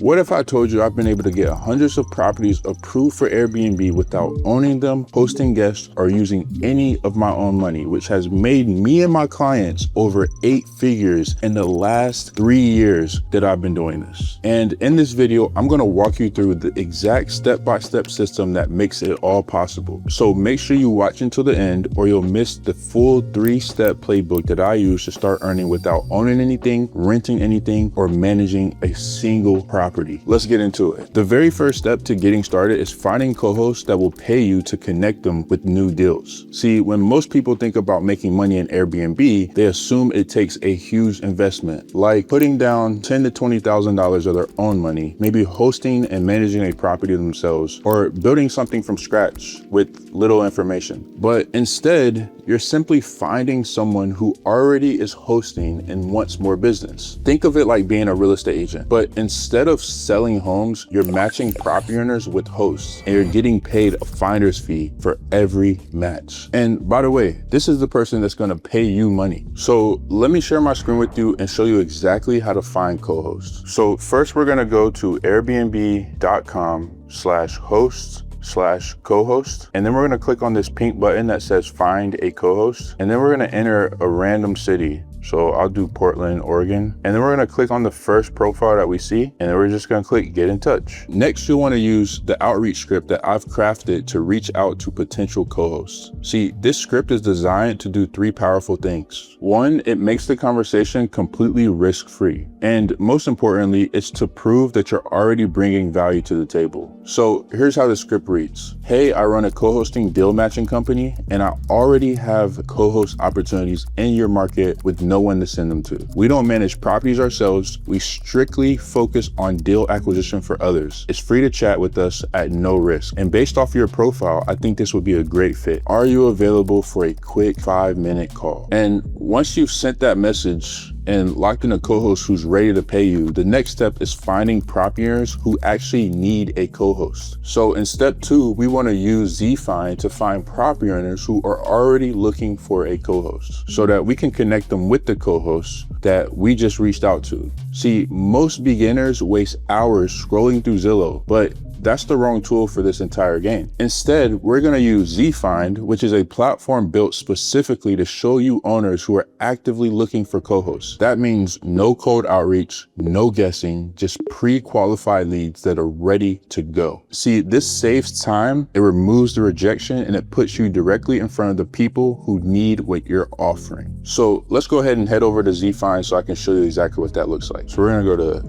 What if I told you I've been able to get hundreds of properties approved for Airbnb without owning them, hosting guests, or using any of my own money, which has made me and my clients over 8 figures in the last 3 years that I've been doing this. And in this video, I'm gonna walk you through the exact step-by-step system that makes it all possible. So make sure you watch until the end or you'll miss the full 3-step playbook that I use to start earning without owning anything, renting anything, or managing a single property. Let's get into it. The very first step to getting started is finding co-hosts that will pay you to connect them with new deals. See, when most people think about making money in Airbnb, they assume it takes a huge investment, like putting down $10,000 to $20,000 of their own money, maybe hosting and managing a property themselves, or building something from scratch with little information. But instead, you're simply finding someone who already is hosting and wants more business. Think of it like being a real estate agent, but instead of selling homes, you're matching property owners with hosts, and you're getting paid a finder's fee for every match. And by the way, this is the person that's gonna pay you money. So let me share my screen with you and show you exactly how to find co-hosts. So first we're gonna go to airbnb.com/hosts/co-host, and then we're gonna click on this pink button that says find a co-host, and then we're gonna enter a random city. So I'll do Portland, Oregon. And then we're gonna click on the first profile that we see, and then we're just gonna click get in touch. Next, you'll wanna use the outreach script that I've crafted to reach out to potential co-hosts. See, this script is designed to do 3 powerful things. 1, it makes the conversation completely risk-free. And most importantly, it's to prove that you're already bringing value to the table. So here's how the script reads. Hey, I run a co-hosting deal matching company, and I already have co-host opportunities in your market with no one to send them to. We don't manage properties ourselves. We strictly focus on deal acquisition for others. It's free to chat with us at no risk. And based off your profile, I think this would be a great fit. Are you available for a quick 5-minute call? And once you've sent that message and locked in a co-host who's ready to pay you, the next step is finding property owners who actually need a co-host. So in step 2, we want to use ZFind to find property owners who are already looking for a co-host so that we can connect them with the co-hosts that we just reached out to. See, most beginners waste hours scrolling through Zillow, but that's the wrong tool for this entire game. Instead, we're gonna use ZFind, which is a platform built specifically to show you owners who are actively looking for co-hosts. That means no cold outreach, no guessing, just pre-qualified leads that are ready to go. See, this saves time, it removes the rejection, and it puts you directly in front of the people who need what you're offering. So let's go ahead and head over to ZFind so I can show you exactly what that looks like. So we're gonna go to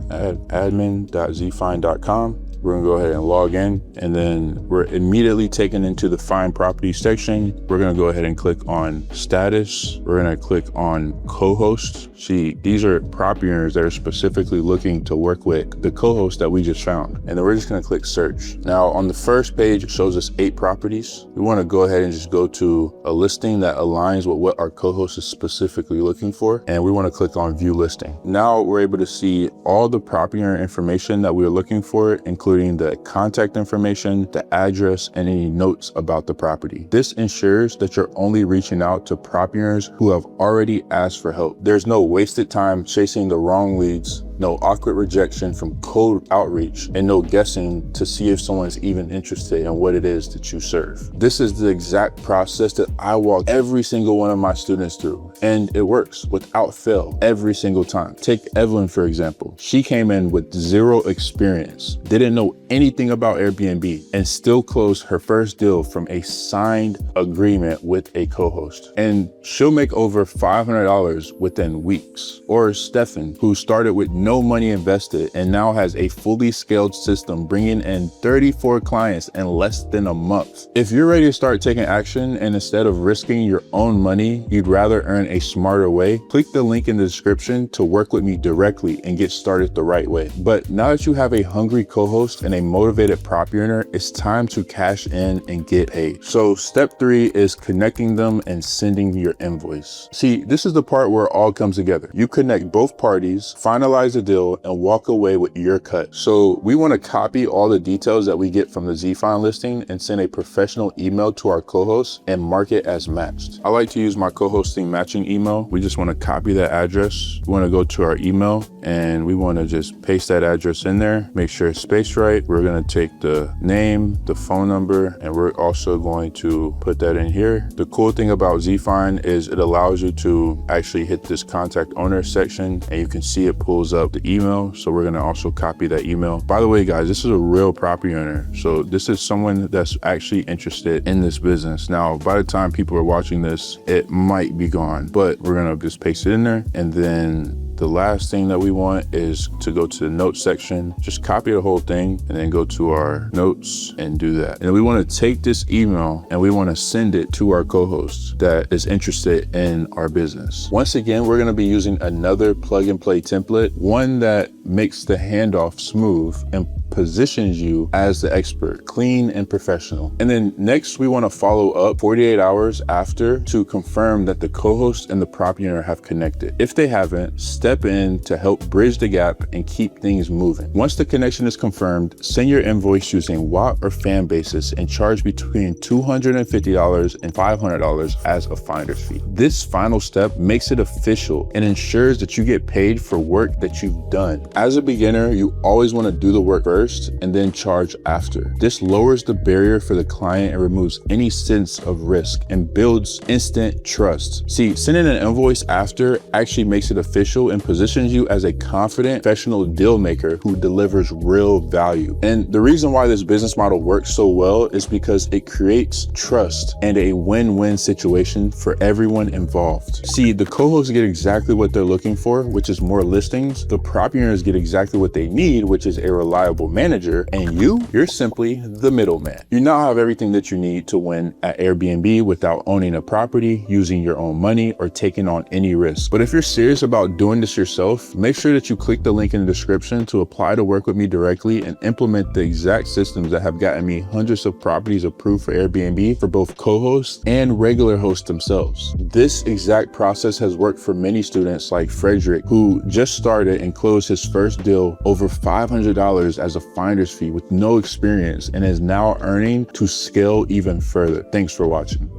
admin.zfind.com. We're gonna go ahead and log in, and then we're immediately taken into the find property section. We're gonna go ahead and click on status. We're gonna click on co-hosts. See, these are property owners that are specifically looking to work with the co-host that we just found. And then we're just gonna click search. Now on the first page, it shows us 8 properties. We wanna go ahead and just go to a listing that aligns with what our co-host is specifically looking for. And we wanna click on view listing. Now we're able to see all the property owner information that we were looking for, including the contact information, the address, and any notes about the property. This ensures that you're only reaching out to property owners who have already asked for help. There's no wasted time chasing the wrong leads, no awkward rejection from cold outreach, and no guessing to see if someone's even interested in what it is that you serve. This is the exact process that I walk every single one of my students through, and it works without fail every single time. Take Evelyn, for example. She came in with 0 experience, didn't know anything about Airbnb, and still closed her first deal from a signed agreement with a co-host. And she'll make over $500 within weeks. Or Stefan, who started with no money invested and now has a fully scaled system bringing in 34 clients in less than a month. If you're ready to start taking action, and instead of risking your own money, you'd rather earn a smarter way, click the link in the description to work with me directly and get started the right way. But now that you have a hungry co-host and a motivated property owner, it's time to cash in and get paid. So step 3 is connecting them and sending your invoice. See, this is the part where it all comes together. You connect both parties, finalize the deal and walk away with your cut. So we want to copy all the details that we get from the Zfind listing and send a professional email to our co-host and mark it as matched. I like to use my co-hosting matching email. We just want to copy that address. We want to go to our email and we want to just paste that address in there, make sure it's spaced right. We're going to take the name, the phone number, and we're also going to put that in here. The cool thing about Zfind is it allows you to actually hit this contact owner section and you can see it pulls up the email. So we're going to also copy that email. By the way, guys, this is a real property owner. So this is someone that's actually interested in this business. Now, by the time people are watching this, it might be gone, but we're going to just paste it in there. And then the last thing that we want is to go to the notes section, just copy the whole thing and then go to our notes and do that. And we want to take this email and we want to send it to our co-host that is interested in our business. Once again, we're going to be using another plug and play template, one that makes the handoff smooth and positions you as the expert, clean and professional. And then next, we want to follow up 48 hours after to confirm that the co-host and the property owner have connected. If they haven't, step in to help bridge the gap and keep things moving. Once the connection is confirmed, send your invoice using watt or fan basis and charge between $250 and $500 as a finder's fee. This final step makes it official and ensures that you get paid for work that you've done. As a beginner, you always want to do the work first and then charge after. This lowers the barrier for the client and removes any sense of risk and builds instant trust. See, sending an invoice after actually makes it official and positions you as a confident, professional deal maker who delivers real value. And the reason why this business model works so well is because it creates trust and a win-win situation for everyone involved. See, the co-hosts get exactly what they're looking for, which is more listings. The property owners get exactly what they need, which is a reliable manager, and you're simply the middleman. You now have everything that you need to win at Airbnb without owning a property, using your own money, or taking on any risk. But if you're serious about doing this yourself, make sure that you click the link in the description to apply to work with me directly and implement the exact systems that have gotten me hundreds of properties approved for Airbnb for both co-hosts and regular hosts themselves. This exact process has worked for many students like Frederick, who just started and closed his first deal over $500 as a finder's fee with no experience and is now earning to scale even further. Thanks for watching.